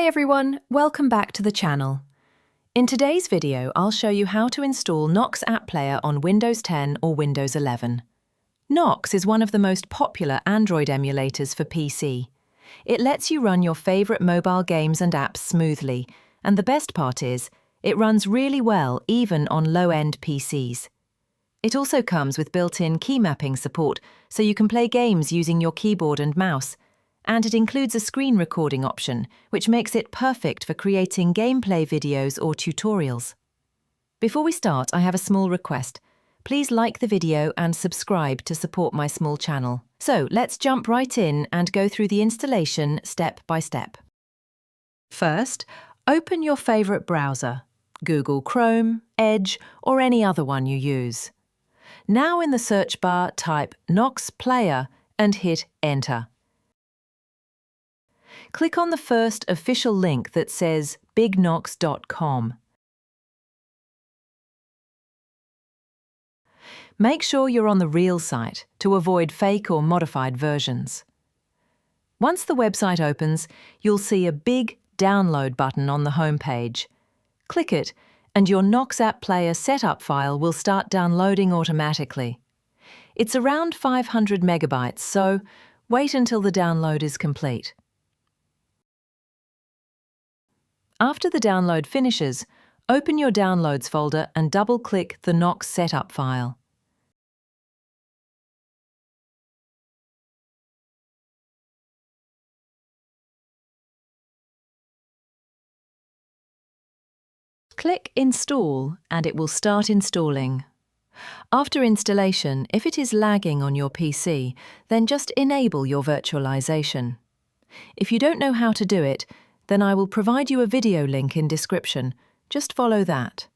Hi everyone, welcome back to the channel. In today's video, I'll show you how to install NoxPlayer on Windows 10 or Windows 11. Nox is one of the most popular Android emulators for PC. It lets you run your favorite mobile games and apps smoothly, and the best part is, it runs really well even on low-end PCs. It also comes with built-in keymapping support, so you can play games using your keyboard and mouse, and it includes a screen recording option, which makes it perfect for creating gameplay videos or tutorials. Before we start, I have a small request. Please like the video and subscribe to support my small channel. So let's jump right in and go through the installation step by step. First, open your favorite browser, Google Chrome, Edge, or any other one you use. Now in the search bar, type NoxPlayer and hit Enter. Click on the first official link that says bignox.com. Make sure you're on the real site to avoid fake or modified versions. Once the website opens, you'll see a big download button on the home page. Click it, and your NoxPlayer setup file will start downloading automatically. It's around 500 megabytes, so wait until the download is complete. After the download finishes, open your Downloads folder and double-click the Nox setup file. Click Install and it will start installing. After installation, if it is lagging on your PC, then just enable your virtualization. If you don't know how to do it, then I will provide you a video link in description. Just follow that.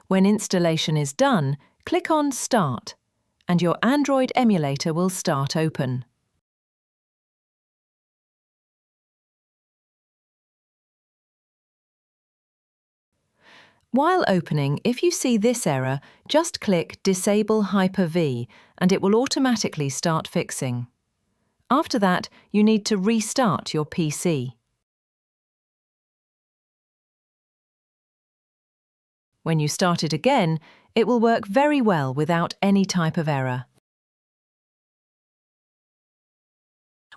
When installation is done, click on Start, and your Android emulator will start open. While opening, if you see this error, just click Disable Hyper-V and it will automatically start fixing. After that, you need to restart your PC. When you start it again, it will work very well without any type of error.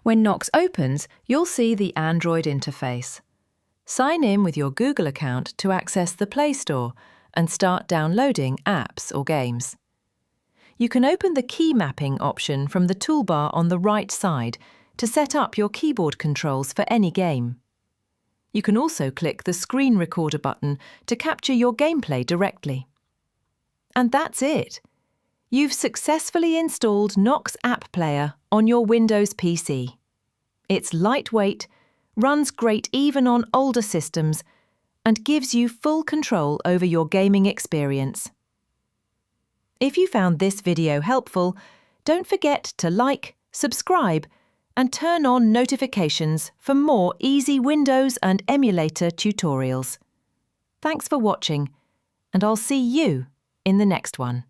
When Nox opens, you'll see the Android interface. Sign in with your Google account to access the Play Store and start downloading apps or games. You can open the key mapping option from the toolbar on the right side to set up your keyboard controls for any game. You can also click the screen recorder button to capture your gameplay directly. And that's it! You've successfully installed NoxPlayer on your Windows PC. It's lightweight, runs great even on older systems, and gives you full control over your gaming experience. If you found this video helpful, don't forget to like, subscribe, and turn on notifications for more easy Windows and emulator tutorials. Thanks for watching, and I'll see you in the next one.